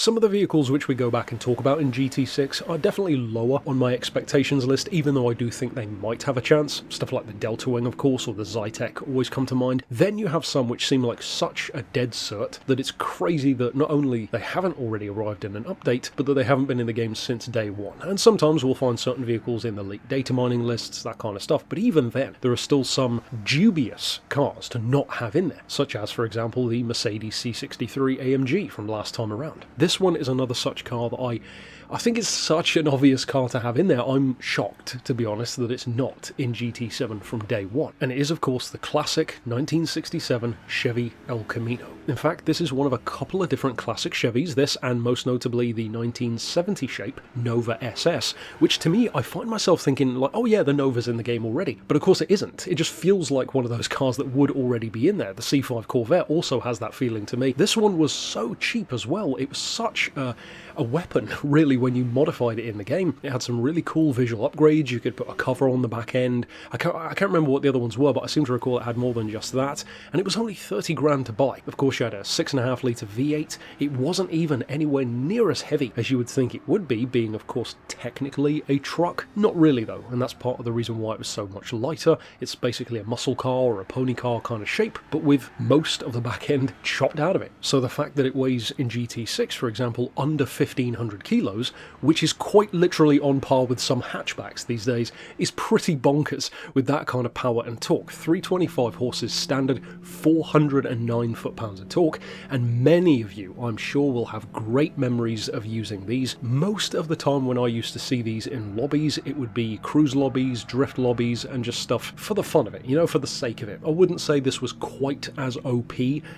Some of the vehicles which we go back and talk about in GT6 are definitely lower on my expectations list, even though I do think they might have a chance. Stuff like the Delta Wing, of course, or the Zytek always come to mind. Then you have some which seem like such a dead cert that it's crazy that not only they haven't already arrived in an update, but that they haven't been in the game since day one. And sometimes we'll find certain vehicles in the leaked data mining lists, that kind of stuff, but even then, there are still some dubious cars to not have in there, such as, for example, the Mercedes C63 AMG from last time around. This one is another such car that I think it's such an obvious car to have in there. I'm shocked, to be honest, that it's not in GT7 from day one. And it is, of course, the classic 1967 Chevy El Camino. In fact, this is one of a couple of different classic Chevys, this and most notably the 1970 shape Nova SS, which to me, I find myself thinking like, oh yeah, the Nova's in the game already. But of course it isn't. It just feels like one of those cars that would already be in there. The C5 Corvette also has that feeling to me. This one was so cheap as well. It was such a weapon, really, when you modified it in the game. It had some really cool visual upgrades. You could put a cover on the back end. I can't remember what the other ones were, but I seem to recall it had more than just that. And it was only 30 grand to buy. Of course, you had a 6.5 litre V8. It wasn't even anywhere near as heavy as you would think it would be, being, of course, technically a truck. Not really, though, and that's part of the reason why it was so much lighter. It's basically a muscle car or a pony car kind of shape, but with most of the back end chopped out of it. So the fact that it weighs in GT6, for example, under 1,500 kilos, which is quite literally on par with some hatchbacks these days, is pretty bonkers with that kind of power and torque. 325 horses standard, 409 foot-pounds of torque, and many of you, I'm sure, will have great memories of using these. Most of the time when I used to see these in lobbies, it would be cruise lobbies, drift lobbies, and just stuff for the fun of it, you know, for the sake of it. I wouldn't say this was quite as OP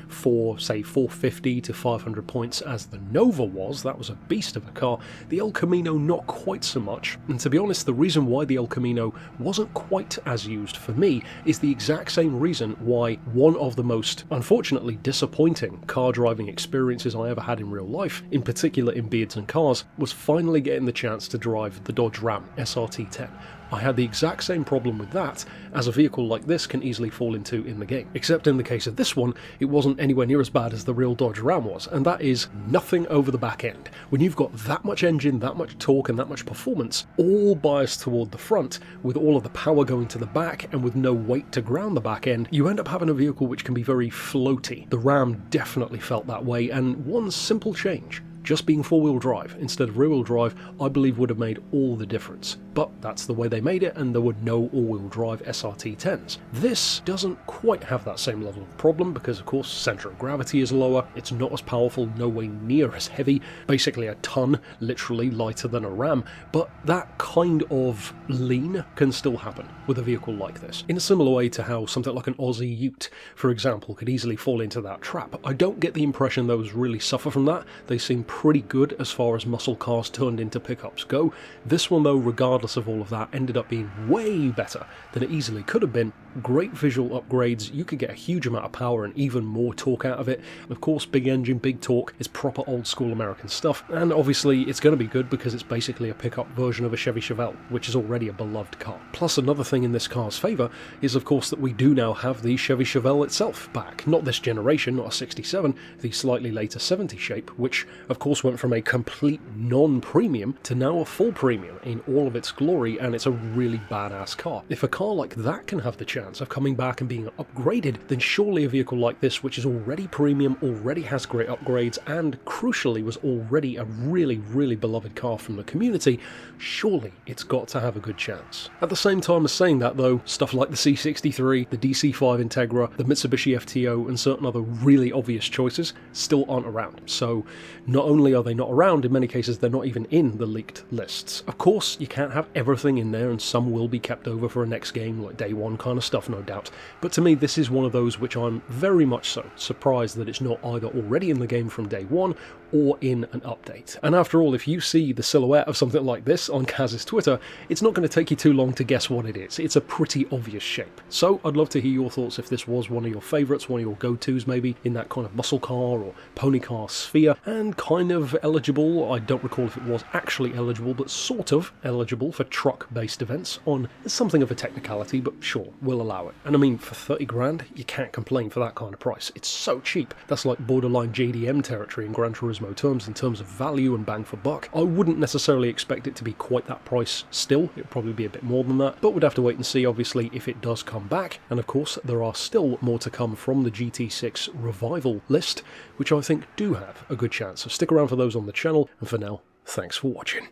for, say, 450 to 500 points as the Nova was. That was a beast of a car. The El Camino not quite so much, and to be honest, the reason why the El Camino wasn't quite as used for me is the exact same reason why one of the most, unfortunately, disappointing car driving experiences I ever had in real life, in particular in Beards and Cars, was finally getting the chance to drive the Dodge Ram SRT10. I had the exact same problem with that as a vehicle like this can easily fall into in the game. Except in the case of this one, it wasn't anywhere near as bad as the real Dodge Ram was, and that is nothing over the back end. When you've got that much engine, that much torque, and that much performance, all biased toward the front, with all of the power going to the back, and with no weight to ground the back end, you end up having a vehicle which can be very floaty. The Ram definitely felt that way, and one simple change, just being four-wheel drive instead of rear-wheel drive, I believe would have made all the difference. But that's the way they made it, and there were no all-wheel drive SRT10s. This doesn't quite have that same level of problem because, of course, centre of gravity is lower, it's not as powerful, no way near as heavy, basically a ton, literally lighter than a Ram, but that kind of lean can still happen with a vehicle like this. In a similar way to how something like an Aussie Ute, for example, could easily fall into that trap. I don't get the impression those really suffer from that. They seem pretty good as far as muscle cars turned into pickups go. This one, though, regardless of all of that, ended up being way better than it easily could have been. Great visual upgrades, you could get a huge amount of power and even more torque out of it. Of course, big engine, big torque is proper old school American stuff, and obviously it's going to be good because it's basically a pickup version of a Chevy Chevelle, which is already a beloved car. Plus, another thing in this car's favour is, of course, that we do now have the Chevy Chevelle itself back. Not this generation, not a 67, the slightly later 70 shape, which of course went from a complete non-premium to now a full premium in all of its glory, and it's a really badass car. If a car like that can have the chance of coming back and being upgraded, then surely a vehicle like this, which is already premium, already has great upgrades, and crucially was already a really beloved car from the community, surely it's got to have a good chance. At the same time as saying that, though, stuff like the C63, the DC5 Integra, the Mitsubishi FTO, and certain other really obvious choices still aren't around. So not only are they not around, in many cases they're not even in the leaked lists. Of course, you can't have everything in there, and some will be kept over for a next game, like day one kind of stuff, no doubt. But to me, this is one of those which I'm very much so surprised that it's not either already in the game from day one, or in an update. And after all, if you see the silhouette of something like this on Kaz's Twitter, it's not going to take you too long to guess what it is. It's a pretty obvious shape. So I'd love to hear your thoughts if this was one of your favourites, one of your go-tos maybe, in that kind of muscle car or pony car sphere, and kind of eligible, I don't recall if it was actually eligible, but sort of eligible for truck-based events on something of a technicality, but sure, we'll still allow it. And I mean, for 30 grand, you can't complain for that kind of price. It's so cheap. That's like borderline JDM territory in Gran Turismo terms in terms of value and bang for buck. I wouldn't necessarily expect it to be quite that price still. It'd probably be a bit more than that, but we'd have to wait and see, obviously, if it does come back. And of course, there are still more to come from the GT6 revival list, which I think do have a good chance. So stick around for those on the channel, and for now, thanks for watching.